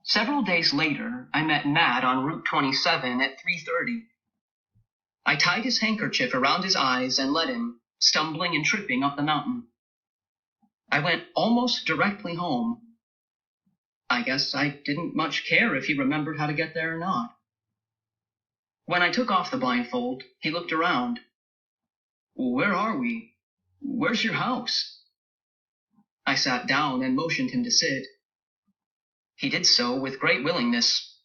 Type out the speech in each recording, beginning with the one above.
Several days later, I met Matt on Route 27 at 3:30. I tied his handkerchief around his eyes and led him, stumbling and tripping up the mountain. I went almost directly home. I guess I didn't much care if he remembered how to get there or not. When I took off the blindfold, he looked around. "Where are we? Where's your house?" I sat down and motioned him to sit. He did so with great willingness.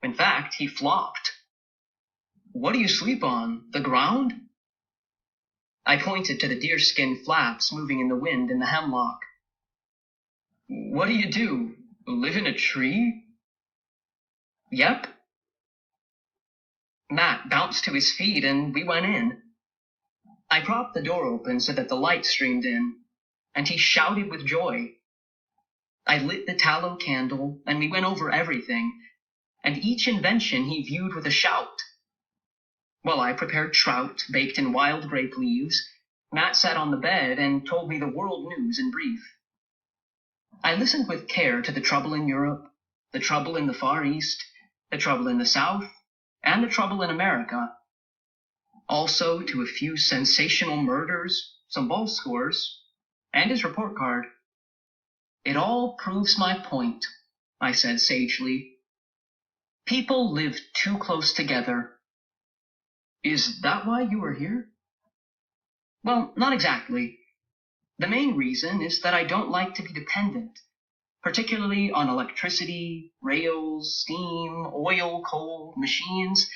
In fact, he flopped. "What do you sleep on, the ground?" I pointed to the deerskin flaps moving in the wind in the hemlock. "What do? Live in a tree?" "Yep." Matt bounced to his feet and we went in. I propped the door open so that the light streamed in, and he shouted with joy. I lit the tallow candle, and we went over everything, and each invention he viewed with a shout. While I prepared trout baked in wild grape leaves, Matt sat on the bed and told me the world news in brief. I listened with care to the trouble in Europe, the trouble in the Far East, the trouble in the South, and the trouble in America. Also to a few sensational murders, some ball scores, and his report card. "It all proves my point," I said sagely. "People live too close together." "Is that why you were here?" "Well, not exactly. The main reason is that I don't like to be dependent, particularly on electricity, rails, steam, oil, coal, machines,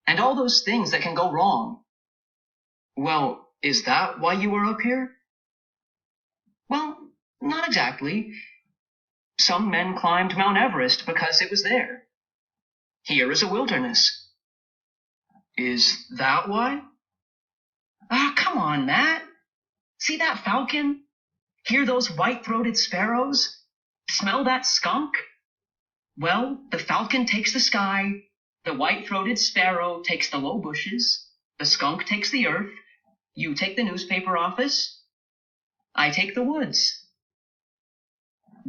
and all those things that can go wrong." "Well, is that why you were up here?" "Well, not exactly. Some men climbed Mount Everest because it was there. Here is a wilderness." "Is that why?" Come on, Matt. See that falcon? Hear those white-throated sparrows? Smell that skunk? Well, the falcon takes the sky, the white-throated sparrow takes the low bushes, the skunk takes the earth, you take the newspaper office, I take the woods.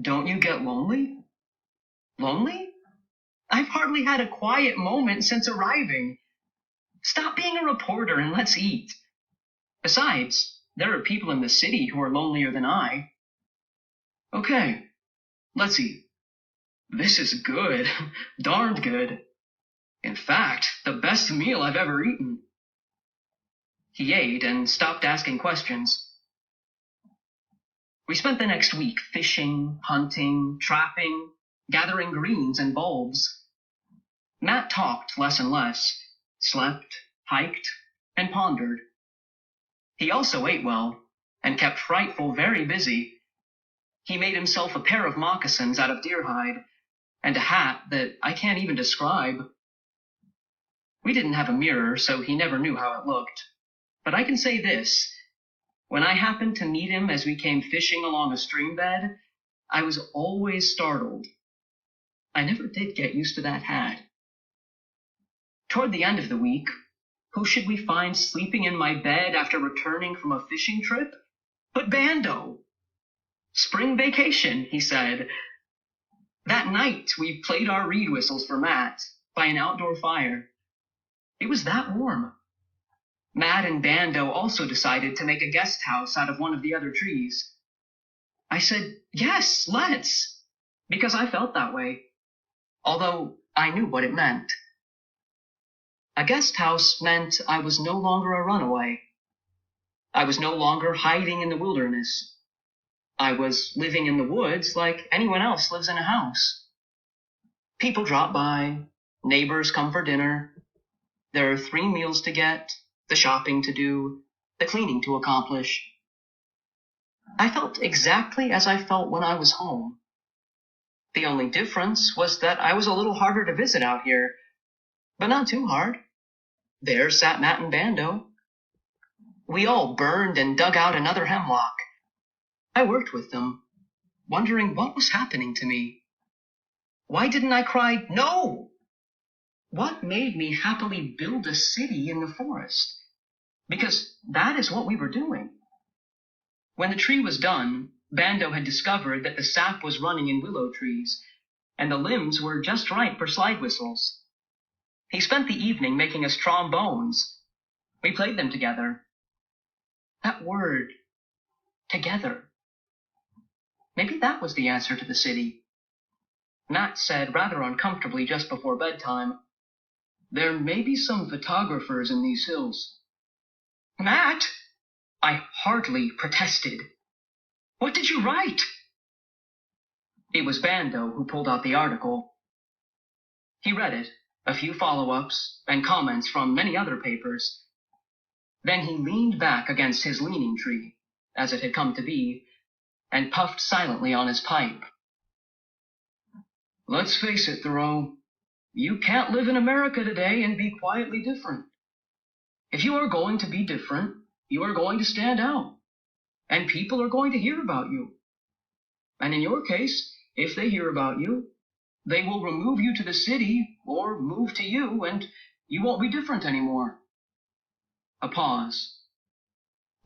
Don't you get lonely? Lonely? I've hardly had a quiet moment since arriving. Stop being a reporter and let's eat. Besides, there are people in the city who are lonelier than I. Okay, let's eat. This is good, darned good. In fact, the best meal I've ever eaten. He ate and stopped asking questions. We spent the next week fishing, hunting, trapping, gathering greens and bulbs. Matt talked less and less, slept, hiked, and pondered. He also ate well, and kept Frightful very busy. He made himself a pair of moccasins out of deer hide, and a hat that I can't even describe. We didn't have a mirror, so he never knew how it looked. But I can say this. When I happened to meet him as we came fishing along a stream bed, I was always startled. I never did get used to that hat. Toward the end of the week, who should we find sleeping in my bed after returning from a fishing trip? But Bando. "Spring vacation," he said. That night, we played our reed whistles for Matt by an outdoor fire. It was that warm. Matt and Bando also decided to make a guest house out of one of the other trees. I said, yes, let's, because I felt that way, although I knew what it meant. A guest house meant I was no longer a runaway. I was no longer hiding in the wilderness. I was living in the woods like anyone else lives in a house. People drop by, neighbors come for dinner. There are 3 meals to get, the shopping to do, the cleaning to accomplish. I felt exactly as I felt when I was home. The only difference was that I was a little harder to visit out here, but not too hard. There sat Matt and Bando. We all burned and dug out another hemlock. I worked with them, wondering what was happening to me. Why didn't I cry, no? What made me happily build a city in the forest? Because that is what we were doing. When the tree was done, Bando had discovered that the sap was running in willow trees, and the limbs were just right for slide whistles. He spent the evening making us trombones. We played them together. That word, together. Maybe that was the answer to the city. Matt said rather uncomfortably just before bedtime, "There may be some photographers in these hills." "Matt!" I hardly protested. "What did you write?" It was Bando who pulled out the article. He read it, a few follow-ups, and comments from many other papers. Then he leaned back against his leaning tree, as it had come to be, and puffed silently on his pipe. "Let's face it, Thoreau, you can't live in America today and be quietly different. If you are going to be different, you are going to stand out, and people are going to hear about you. And in your case, if they hear about you, they will remove you to the city or move to you, and you won't be different anymore." A pause.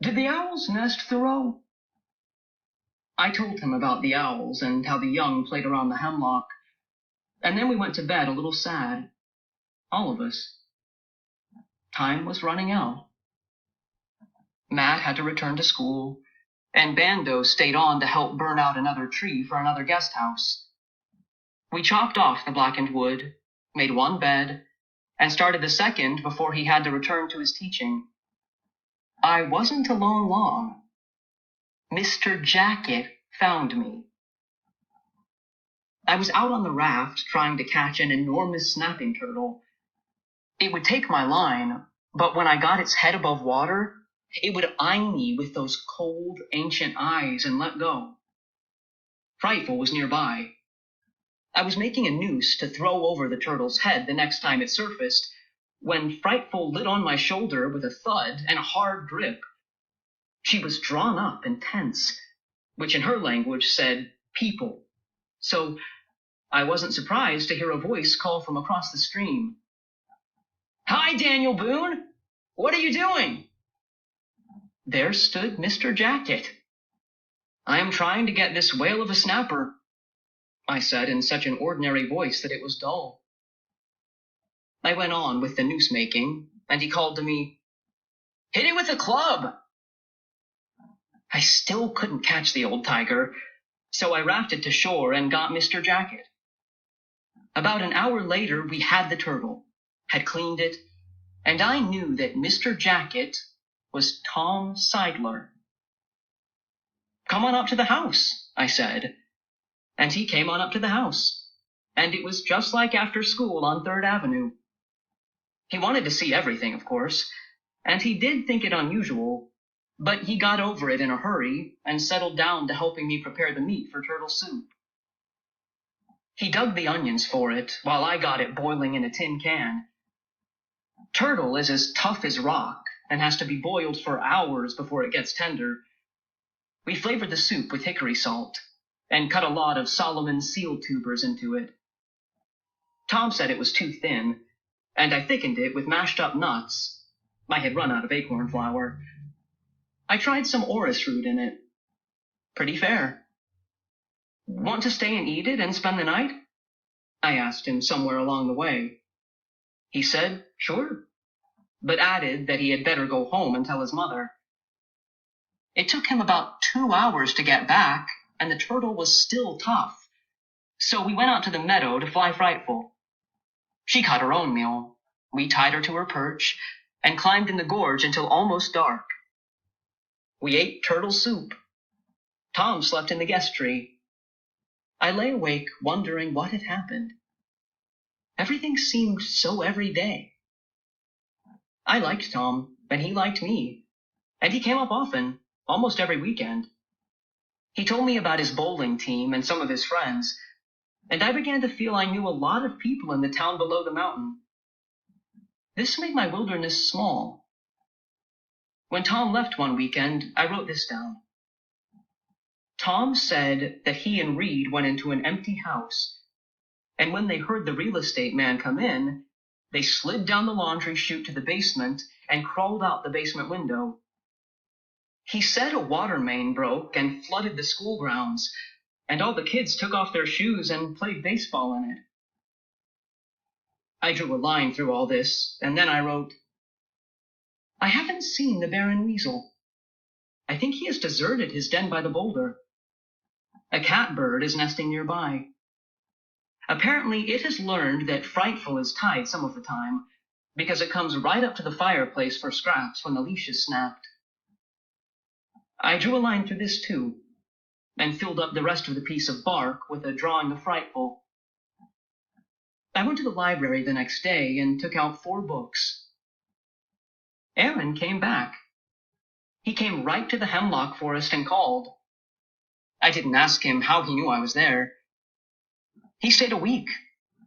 "Did the owls nest, Thoreau?" I told him about the owls and how the young played around the hemlock, and then we went to bed a little sad, all of us. Time was running out. Matt had to return to school, and Bando stayed on to help burn out another tree for another guest house. We chopped off the blackened wood, made one bed, and started the second before he had to return to his teaching. I wasn't alone long. Mr. Jacket found me. I was out on the raft trying to catch an enormous snapping turtle. It would take my line, but when I got its head above water, it would eye me with those cold, ancient eyes and let go. Frightful was nearby. I was making a noose to throw over the turtle's head the next time it surfaced, when Frightful lit on my shoulder with a thud and a hard grip. She was drawn up and tense, which in her language said people. So I wasn't surprised to hear a voice call from across the stream. "Hi, Daniel Boone! What are you doing?" There stood Mr. Jacket. "I am trying to get this whale of a snapper," I said in such an ordinary voice that it was dull. I went on with the noose making, and he called to me, "Hit it with a club!" I still couldn't catch the old tiger, so I rafted to shore and got Mr. Jacket. About an hour later, we had the turtle, had cleaned it, and I knew that Mr. Jacket was Tom Seidler. "Come on up to the house," I said, and he came on up to the house, and it was just like after school on 3rd Avenue. He wanted to see everything, of course, and he did think it unusual, but he got over it in a hurry and settled down to helping me prepare the meat for turtle soup. He dug the onions for it while I got it boiling in a tin can. Turtle is as tough as rock and has to be boiled for hours before it gets tender. We flavored the soup with hickory salt and cut a lot of Solomon seal tubers into it. Tom said it was too thin, and I thickened it with mashed up nuts. I had run out of acorn flour. I tried some orris root in it. Pretty fair. "Want to stay and eat it and spend the night?" I asked him somewhere along the way. He said, sure, but added that he had better go home and tell his mother. It took him about 2 hours to get back, and the turtle was still tough, so we went out to the meadow to fly Frightful. She caught her own meal. We tied her to her perch and climbed in the gorge until almost dark. We ate turtle soup. Tom slept in the guest tree. I lay awake wondering what had happened. Everything seemed so everyday. I liked Tom, and he liked me, and he came up often, almost every weekend. He told me about his bowling team and some of his friends, and I began to feel I knew a lot of people in the town below the mountain. This made my wilderness small. When Tom left one weekend, I wrote this down. Tom said that he and Reed went into an empty house, and when they heard the real estate man come in, they slid down the laundry chute to the basement and crawled out the basement window. He said a water main broke and flooded the school grounds, and all the kids took off their shoes and played baseball in it. I drew a line through all this, and then I wrote, I haven't seen the Baron Weasel. I think he has deserted his den by the boulder. A catbird is nesting nearby. Apparently, it has learned that Frightful is tied some of the time, because it comes right up to the fireplace for scraps when the leash is snapped. I drew a line through this too, and filled up the rest of the piece of bark with a drawing of Frightful. I went to the library the next day and took out 4 books. Aaron came back. He came right to the hemlock forest and called. I didn't ask him how he knew I was there. He stayed a week,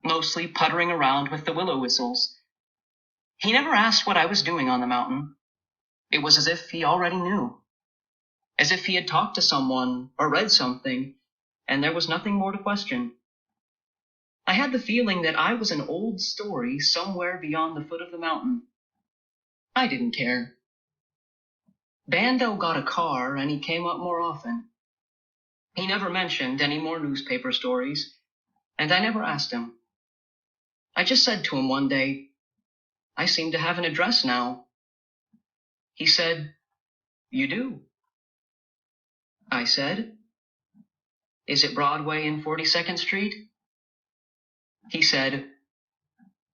mostly puttering around with the willow whistles. He never asked what I was doing on the mountain. It was as if he already knew. As if he had talked to someone or read something, and there was nothing more to question. I had the feeling that I was an old story somewhere beyond the foot of the mountain. I didn't care. Bando got a car, and he came up more often. He never mentioned any more newspaper stories, and I never asked him. I just said to him one day, I seem to have an address now. He said, You do. I said, Is it Broadway and 42nd Street? He said,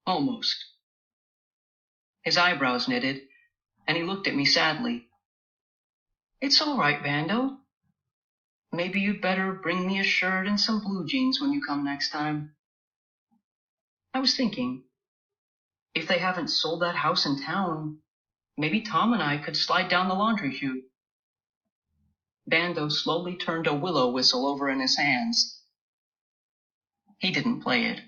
Almost. His eyebrows knitted, and he looked at me sadly. It's all right, Bando. Maybe you'd better bring me a shirt and some blue jeans when you come next time. I was thinking, if they haven't sold that house in town, maybe Tom and I could slide down the laundry chute. Bando slowly turned a willow whistle over in his hands. He didn't play it.